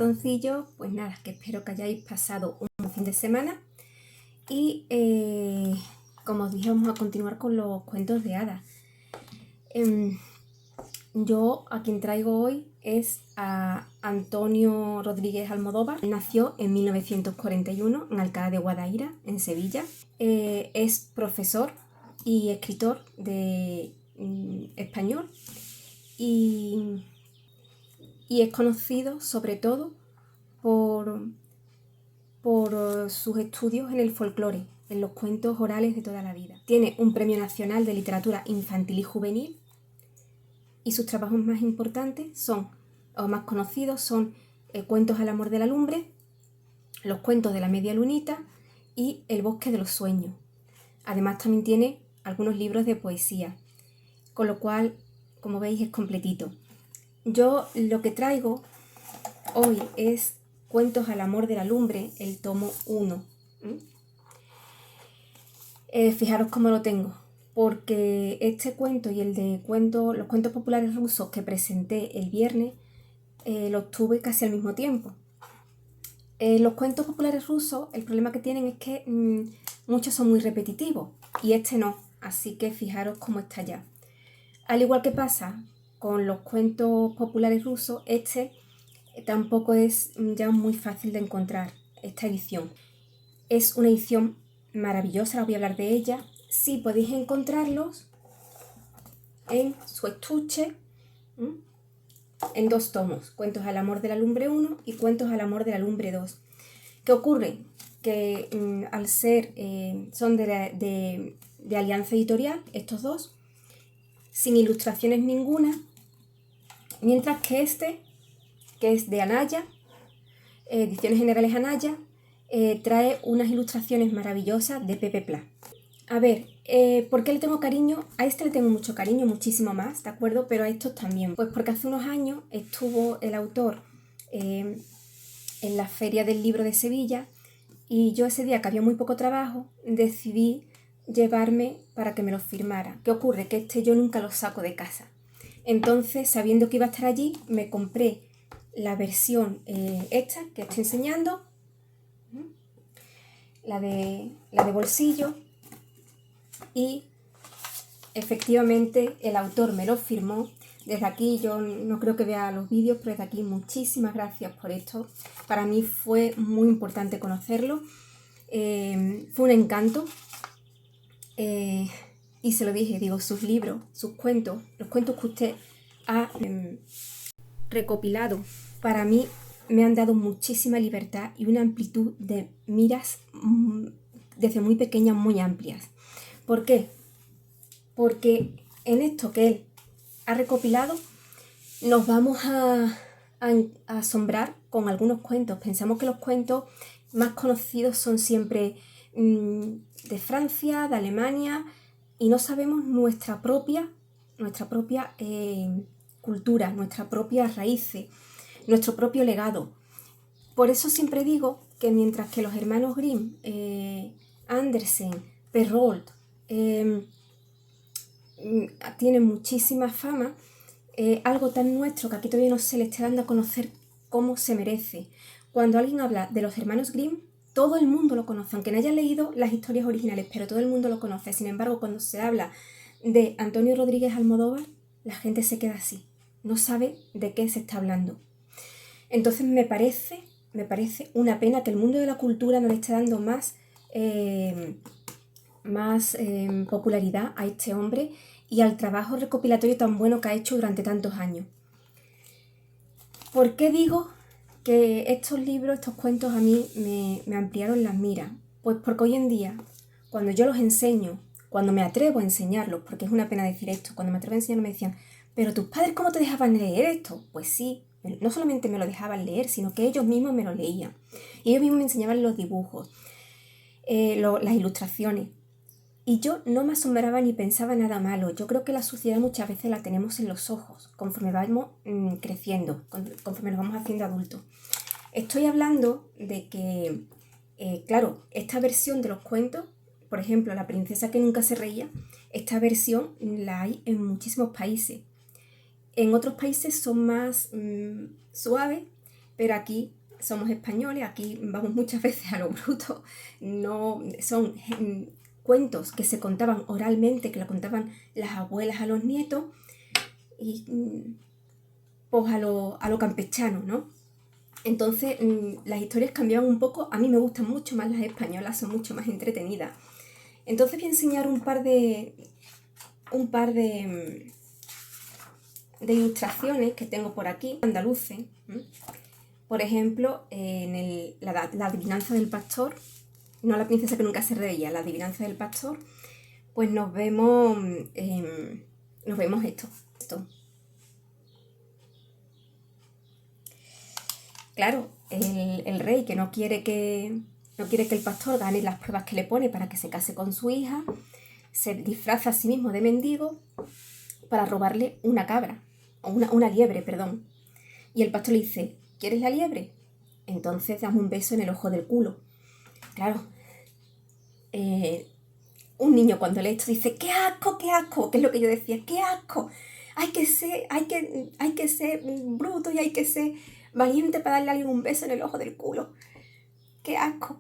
ratoncillos, pues nada, que espero que hayáis pasado un buen fin de semana y como os dije, vamos a continuar con los cuentos de hadas. Yo a quien traigo hoy es a Antonio Rodríguez Almodóvar. Nació en 1941 en Alcalá de Guadaira, en Sevilla. Es profesor y escritor de español y es conocido sobre todo por sus estudios en el folclore, en los cuentos orales de toda la vida. Tiene un Premio Nacional de Literatura Infantil y Juvenil y sus trabajos más importantes son, o más conocidos son, Cuentos al amor de la lumbre, Los cuentos de la media lunita y El bosque de los sueños. Además también tiene algunos libros de poesía, con lo cual, como veis, es completito. Yo lo que traigo hoy es Cuentos al amor de la lumbre, el tomo 1. Fijaros cómo lo tengo, porque este cuento y el de los cuentos populares rusos que presenté el viernes, los tuve casi al mismo tiempo. Los cuentos populares rusos, el problema que tienen es que muchos son muy repetitivos y este no, así que fijaros cómo está ya. Al igual que pasa con los cuentos populares rusos, este tampoco es ya muy fácil de encontrar, esta edición. Es una edición maravillosa, os voy a hablar de ella. Sí podéis encontrarlos en su estuche, en 2 tomos, Cuentos al amor de la lumbre 1 y Cuentos al amor de la lumbre 2. ¿Qué ocurre? Que al ser, son de Alianza Editorial, estos dos, sin ilustraciones ninguna, mientras que este, que es de Anaya, Ediciones Generales Anaya, trae unas ilustraciones maravillosas de Pepe Pla. A ver, ¿por qué le tengo cariño? A este le tengo mucho cariño, muchísimo más, ¿de acuerdo? Pero a estos también. Pues porque hace unos años estuvo el autor en la Feria del Libro de Sevilla y yo ese día, que había muy poco trabajo, decidí llevarme para que me lo firmara. ¿Qué ocurre? Que este yo nunca lo saco de casa. Entonces, sabiendo que iba a estar allí, me compré la versión esta que estoy enseñando, la de bolsillo, y efectivamente el autor me lo firmó. Desde aquí, yo no creo que vea los vídeos, pero desde aquí muchísimas gracias por esto. Para mí fue muy importante conocerlo, fue un encanto, y se lo dije, digo, sus libros, sus cuentos, los cuentos que usted ha recopilado, para mí me han dado muchísima libertad y una amplitud de miras desde muy pequeñas, muy amplias. ¿Por qué? Porque en esto que él ha recopilado nos vamos a asombrar con algunos cuentos. Pensamos que los cuentos más conocidos son siempre de Francia, de Alemania, y no sabemos nuestra propia cultura, nuestras propias raíces, nuestro propio legado. Por eso siempre digo que mientras que los hermanos Grimm, Andersen, Perrault, tienen muchísima fama, algo tan nuestro que aquí todavía no se le está dando a conocer como se merece. Cuando alguien habla de los hermanos Grimm, todo el mundo lo conoce, aunque no haya leído las historias originales, pero todo el mundo lo conoce. Sin embargo, cuando se habla de Antonio Rodríguez Almodóvar, la gente se queda así, no sabe de qué se está hablando. Entonces me parece una pena que el mundo de la cultura no le esté dando más popularidad a este hombre y al trabajo recopilatorio tan bueno que ha hecho durante tantos años. ¿Por qué digo que estos libros, estos cuentos a mí me ampliaron las miras? Pues porque hoy en día, cuando yo los enseño, cuando me atrevo a enseñarlos, porque es una pena decir esto, cuando me atrevo a enseñarlos me decían, ¿pero tus padres cómo te dejaban leer esto? Pues sí, no solamente me lo dejaban leer, sino que ellos mismos me lo leían. Y ellos mismos me enseñaban los dibujos, las ilustraciones. Y yo no me asombraba ni pensaba nada malo. Yo creo que la suciedad muchas veces la tenemos en los ojos, conforme vamos creciendo, conforme nos vamos haciendo adultos. Estoy hablando de que, claro, esta versión de los cuentos, por ejemplo, La princesa que nunca se reía, esta versión la hay en muchísimos países. En otros países son más suaves Pero aquí somos españoles, aquí vamos muchas veces a lo bruto, no son cuentos que se contaban oralmente, que lo contaban las abuelas a los nietos, y pues a lo campechano, ¿no? Entonces las historias cambiaban un poco, a mí me gustan mucho más las españolas, son mucho más entretenidas. Entonces voy a enseñar un par de ilustraciones que tengo por aquí, andaluces. Por ejemplo, en la adivinanza del pastor, no la princesa que nunca se reía, la adivinanza del pastor, pues nos vemos esto. Claro, el rey que no quiere que el pastor gane las pruebas que le pone para que se case con su hija, se disfraza a sí mismo de mendigo para robarle una cabra, o una liebre, perdón. Y el pastor le dice, ¿quieres la liebre? Entonces dame un beso en el ojo del culo. Claro, un niño cuando lee esto dice, ¡qué asco, qué asco! Que es lo que yo decía, ¡qué asco! Hay que ser bruto y hay que ser valiente para darle a alguien un beso en el ojo del culo. ¡Qué asco!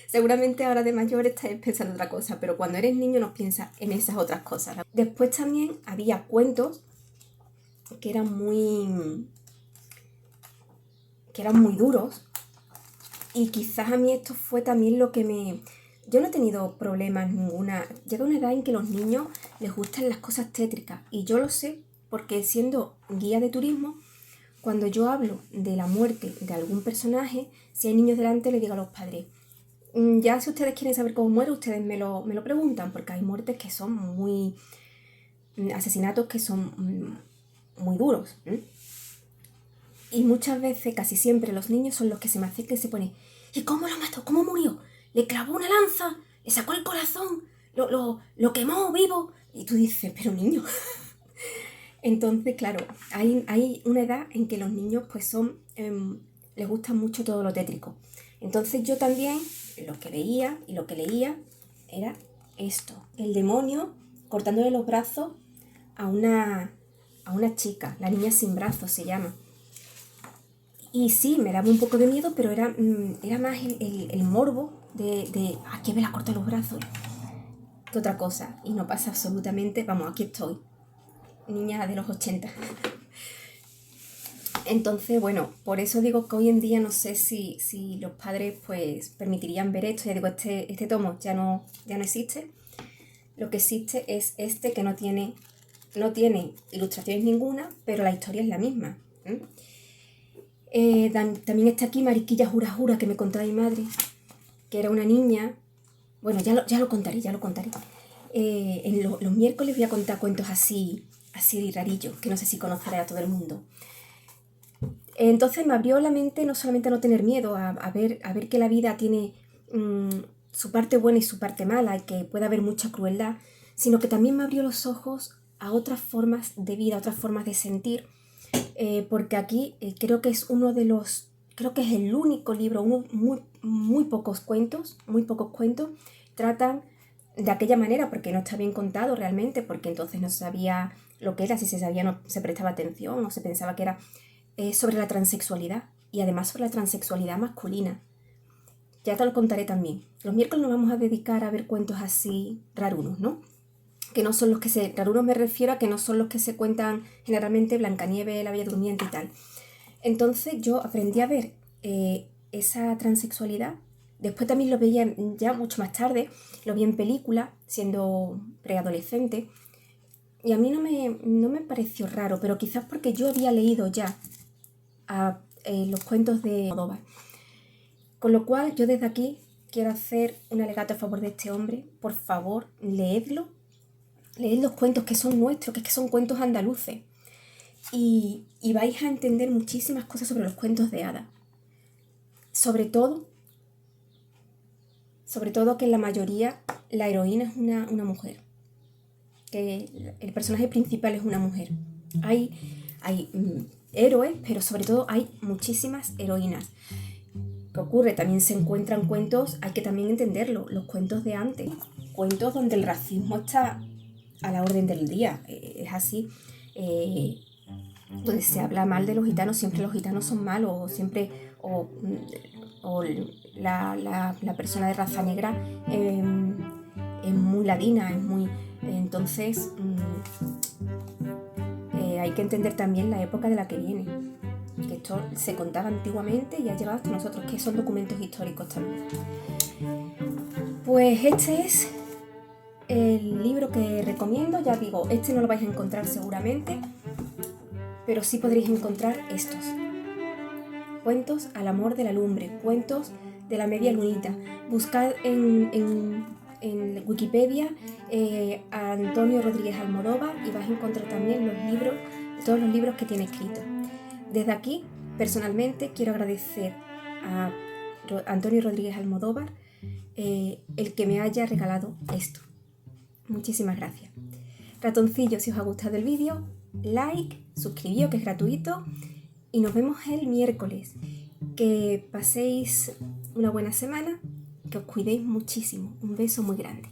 Seguramente ahora de mayor estáis pensando otra cosa, pero cuando eres niño no piensas en esas otras cosas. Después también había cuentos que eran muy duros, y quizás a mí esto fue también lo que me... Yo no he tenido problemas ninguna. Llega una edad en que a los niños les gustan las cosas tétricas, y yo lo sé porque siendo guía de turismo, cuando yo hablo de la muerte de algún personaje, si hay niños delante, le digo a los padres, ya si ustedes quieren saber cómo muere, ustedes me lo preguntan, porque hay muertes que son muy... asesinatos que son muy duros. Y muchas veces, casi siempre, los niños son los que se me acercan y se ponen, ¿y cómo lo mató? ¿Cómo murió? ¿Le clavó una lanza? ¿Le sacó el corazón? ¿Lo quemó vivo? Y tú dices, pero niño. Entonces, claro, hay una edad en que los niños pues son... les gusta mucho todo lo tétrico. Entonces yo también lo que veía y lo que leía era esto. El demonio cortándole los brazos a una chica, la niña sin brazos se llama. Y sí, me daba un poco de miedo, pero era más el morbo de que me la corta los brazos que otra cosa. Y no pasa absolutamente, vamos, aquí estoy, niña de los 80. Entonces, bueno, por eso digo que hoy en día no sé si los padres pues permitirían ver esto. Ya digo, este tomo ya no existe. Lo que existe es este que no tiene ilustraciones ninguna, pero la historia es la misma. También está aquí Mariquilla Jura Jura, que me contaba mi madre, que era una niña. Bueno, ya lo contaré. En los miércoles voy a contar cuentos así rarillos, que no sé si conoceré a todo el mundo. Entonces me abrió la mente no solamente a no tener miedo, a ver que la vida tiene su parte buena y su parte mala, y que puede haber mucha crueldad, sino que también me abrió los ojos a otras formas de vida, a otras formas de sentir, porque aquí creo que es el único libro, muy pocos cuentos, tratan de aquella manera, porque no está bien contado realmente, porque entonces no se sabía lo que era, si se sabía no se prestaba atención, o se pensaba que era sobre la transexualidad, y además sobre la transexualidad masculina. Ya te lo contaré también. Los miércoles nos vamos a dedicar a ver cuentos así rarunos, ¿no? Que no son los que se... Rarunos me refiero a que no son los que se cuentan generalmente Blancanieves, La Bella Durmiente y tal. Entonces yo aprendí a ver esa transexualidad. Después también lo veía ya mucho más tarde, lo vi en película, siendo preadolescente, y a mí no me pareció raro, pero quizás porque yo había leído ya los cuentos de Almodóvar. Con lo cual yo desde aquí quiero hacer un alegato a favor de este hombre. Por favor, leedlo. Leed los cuentos que son nuestros, que son cuentos andaluces. Y vais a entender muchísimas cosas sobre los cuentos de hadas. Sobre todo que en la mayoría la heroína es una mujer. Que el personaje principal es una mujer. Hay héroes, pero sobre todo hay muchísimas heroínas. ¿Qué ocurre? También se encuentran cuentos, hay que también entenderlo, los cuentos de antes. Cuentos donde el racismo está a la orden del día. Es así. donde se habla mal de los gitanos, siempre los gitanos son malos, o siempre, o la persona de raza negra es muy ladina, es muy... Entonces hay que entender también la época de la que viene, que esto se contaba antiguamente y ha llegado hasta nosotros, que son documentos históricos también. Pues este es el libro que recomiendo. Ya digo, este no lo vais a encontrar seguramente, pero sí podréis encontrar estos. Cuentos al amor de la lumbre, cuentos de la media lunita. Buscad en Wikipedia a Antonio Rodríguez Almodóvar y vais a encontrar también los libros, todos los libros que tiene escritos. Desde aquí, personalmente, quiero agradecer a Antonio Rodríguez Almodóvar el que me haya regalado esto. Muchísimas gracias. Ratoncillo, si os ha gustado el vídeo, like, suscribíos, que es gratuito, y nos vemos el miércoles. Que paséis una buena semana, que os cuidéis muchísimo. Un beso muy grande.